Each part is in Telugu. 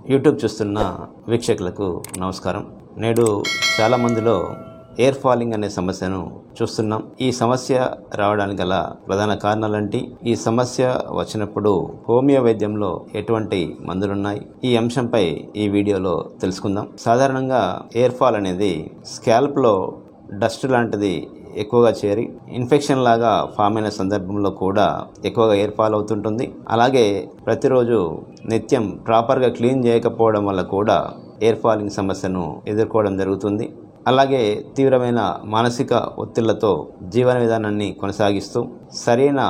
యూట్యూబ్ చూస్తున్న వీక్షకులకు నమస్కారం. నేడు చాలా మందిలో ఎయిర్ ఫాలింగ్ అనే సమస్యను చూస్తున్నాం. ఈ సమస్య రావడానికి గల ప్రధాన కారణాలంటే ఈ సమస్య వచ్చినప్పుడు హోమియో వైద్యంలో ఎటువంటి మందులున్నాయి, ఈ అంశంపై ఈ వీడియోలో తెలుసుకుందాం. సాధారణంగా ఎయిర్ ఫాల్ అనేది స్కాల్ప్ లో డస్ట్ లాంటిది ఎక్కువగా చేరి ఇన్ఫెక్షన్ లాగా ఫామ్ అయిన సందర్భంలో కూడా ఎక్కువగా ఎయిర్ ఫాల్ అవుతుంటుంది. అలాగే ప్రతిరోజు నిత్యం ప్రాపర్గా క్లీన్ చేయకపోవడం వల్ల కూడా ఎయిర్ ఫాలింగ్ సమస్యను ఎదుర్కోవడం జరుగుతుంది. అలాగే తీవ్రమైన మానసిక ఒత్తిళ్లతో జీవన విధానాన్ని కొనసాగిస్తూ సరైన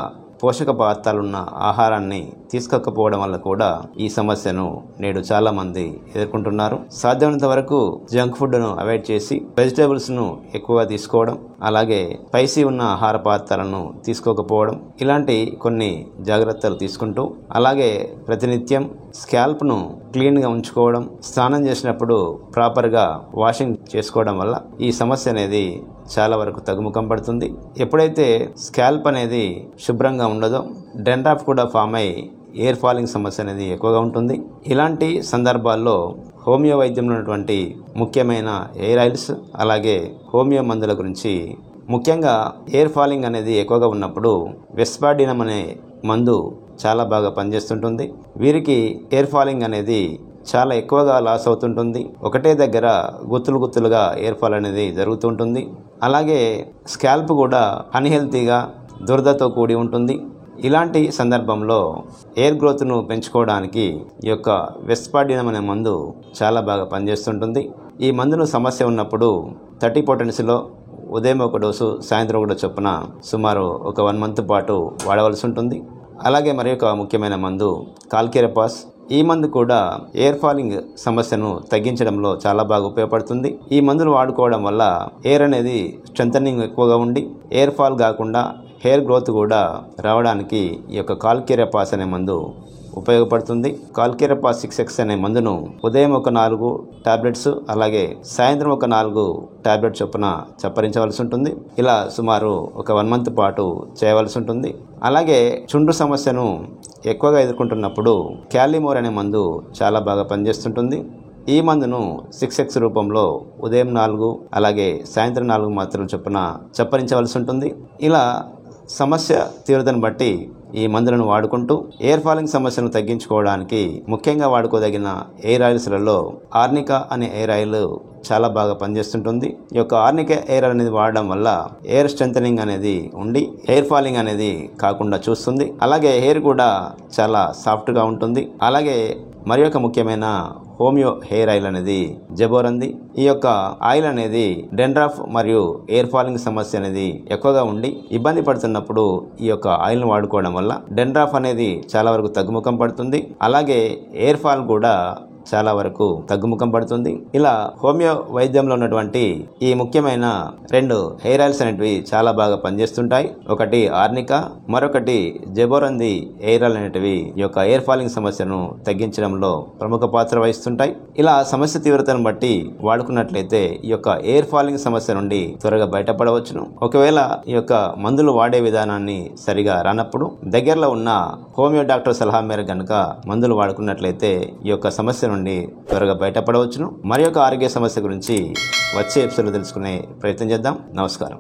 పోషక పదార్థాలున్న ఆహారాన్ని తీసుకోకపోవడం వల్ల కూడా ఈ సమస్యను నేడు చాలా మంది ఎదుర్కొంటున్నారు. సాధ్యమైనంత వరకు జంక్ ఫుడ్ను అవాయిడ్ చేసి వెజిటేబుల్స్ను ఎక్కువగా తీసుకోవడం, అలాగే స్పైసీ ఉన్న ఆహార పదార్థాలను తీసుకోకపోవడం, ఇలాంటి కొన్ని జాగ్రత్తలు తీసుకుంటూ అలాగే ప్రతినిత్యం స్కాల్ప్ను క్లీన్గా ఉంచుకోవడం, స్నానం చేసినప్పుడు ప్రాపర్గా వాషింగ్ చేసుకోవడం వల్ల ఈ సమస్య అనేది చాలా వరకు తగ్గుముఖం పడుతుంది. ఎప్పుడైతే స్కాల్ప్ అనేది శుభ్రంగా ఉండదో డెండ్రాఫ్ కూడా ఫామ్ అయి ఎయిర్ ఫాలింగ్ సమస్య అనేది ఎక్కువగా ఉంటుంది. ఇలాంటి సందర్భాల్లో హోమియో వైద్యంలో ఉన్నటువంటి ముఖ్యమైన ఎయిర్ ఆయిల్స్ అలాగే హోమియో మందుల గురించి, ముఖ్యంగా ఎయిర్ ఫాలింగ్ అనేది ఎక్కువగా ఉన్నప్పుడు వెస్పాడినం అనే మందు చాలా బాగా పనిచేస్తుంటుంది. వీరికి ఎయిర్ ఫాలింగ్ అనేది చాలా ఎక్కువగా లాస్ అవుతుంటుంది. ఒకటే దగ్గర గుత్తులుగా ఎయిర్ ఫాల్ అనేది జరుగుతుంటుంది. అలాగే స్కాల్ప్ కూడా అన్హెల్తీగా దురదతో కూడి ఉంటుంది. ఇలాంటి సందర్భంలో ఎయిర్ గ్రోత్ను పెంచుకోవడానికి ఈ యొక్క వెస్పాడినం అనే మందు చాలా బాగా పనిచేస్తుంటుంది. ఈ మందును సమస్య ఉన్నప్పుడు 30 పొటెన్సీలో ఉదయం ఒక డోసు, సాయంత్రం ఒక చొప్పున సుమారు ఒక 1 మంత్ పాటు వాడవలసి ఉంటుంది. అలాగే మరి ఒక ముఖ్యమైన మందు కాల్కేరపాస్. ఈ మందు కూడా ఎయిర్ ఫాలింగ్ సమస్యను తగ్గించడంలో చాలా బాగా ఉపయోగపడుతుంది. ఈ మందును వాడుకోవడం వల్ల ఎయిర్ అనేది స్ట్రెంథనింగ్ ఎక్కువగా ఉండి ఎయిర్ ఫాల్ కాకుండా హెయిర్ గ్రోత్ కూడా రావడానికి ఈ యొక్క కాల్కేరపాస్ అనే మందు ఉపయోగపడుతుంది. కాల్కేరపాస్ 6X అనే మందును ఉదయం ఒక 4 టాబ్లెట్స్ అలాగే సాయంత్రం ఒక 4 టాబ్లెట్స్ చొప్పున చప్పరించవలసి ఉంటుంది. ఇలా సుమారు ఒక 1 మంత్ పాటు చేయవలసి ఉంటుంది. అలాగే చుండ్రు సమస్యను ఎక్కువగా ఎదుర్కొంటున్నప్పుడు క్యాలిమోర్ అనే మందు చాలా బాగా పనిచేస్తుంటుంది. ఈ మందును 6X రూపంలో ఉదయం 4 అలాగే సాయంత్రం 4 మాత్రలు చొప్పున చప్పరించవలసి ఉంటుంది. ఇలా సమస్య తీవ్రతను బట్టి ఈ మందులను వాడుకుంటూ ఎయిర్ ఫాలింగ్ సమస్యను తగ్గించుకోవడానికి ముఖ్యంగా వాడుకోదగిన ఎయిర్ ఆయిల్స్లలో ఆర్నికా అనే ఎయిర్ ఆయిల్ చాలా బాగా పనిచేస్తుంటుంది. ఈ యొక్క ఆర్నికా ఎయిర్ ఆయిల్ అనేది వాడడం వల్ల ఎయిర్ స్ట్రెంథనింగ్ అనేది ఉండి ఎయిర్ ఫాలింగ్ అనేది కాకుండా చూస్తుంది. అలాగే హెయిర్ కూడా చాలా సాఫ్ట్గా ఉంటుంది. అలాగే మరి ఒక ముఖ్యమైన హోమియో హెయిర్ ఆయిల్ అనేది జబోరంది. ఈ యొక్క ఆయిల్ అనేది డెండ్రాఫ్ మరియు ఎయిర్ ఫాలింగ్ సమస్య అనేది ఎక్కువగా ఉండి ఇబ్బంది పడుతున్నప్పుడు ఈ యొక్క ఆయిల్ను వాడుకోవడం వల్ల డెండ్రాఫ్ అనేది చాలా వరకు తగ్గుముఖం పడుతుంది. అలాగే ఎయిర్ ఫాల్ కూడా చాలా వరకు తగ్గుముఖం పడుతుంది. ఇలా హోమియో వైద్యంలో ఉన్నటువంటి ఈ ముఖ్యమైన 2 హెయిర్ ఆయిల్స్ అనేటివి చాలా బాగా పనిచేస్తుంటాయి. ఒకటి ఆర్నికా, మరొకటి జబోరంది ఎయిర్ ఆయిల్ అనేటివి ఈ యొక్క ఎయిర్ ఫాలింగ్ సమస్యను తగ్గించడంలో ప్రముఖ పాత్ర వహిస్తుంటాయి. ఇలా సమస్య తీవ్రతను బట్టి వాడుకున్నట్లయితే ఈ యొక్క ఎయిర్ ఫాలింగ్ సమస్య నుండి త్వరగా బయటపడవచ్చును. ఒకవేళ ఈ యొక్క మందులు వాడే విధానాన్ని సరిగా రానప్పుడు దగ్గరలో ఉన్న హోమియో డాక్టర్ సలహా మేరకు గనుక మందులు వాడుకున్నట్లయితే ఈ యొక్క సమస్య నుండి త్వరగా బయటపడవచ్చును. మరి యొక్క ఆరోగ్య సమస్య గురించి వచ్చే ఎపిసోడ్లో తెలుసుకునే ప్రయత్నం చేద్దాం. నమస్కారం.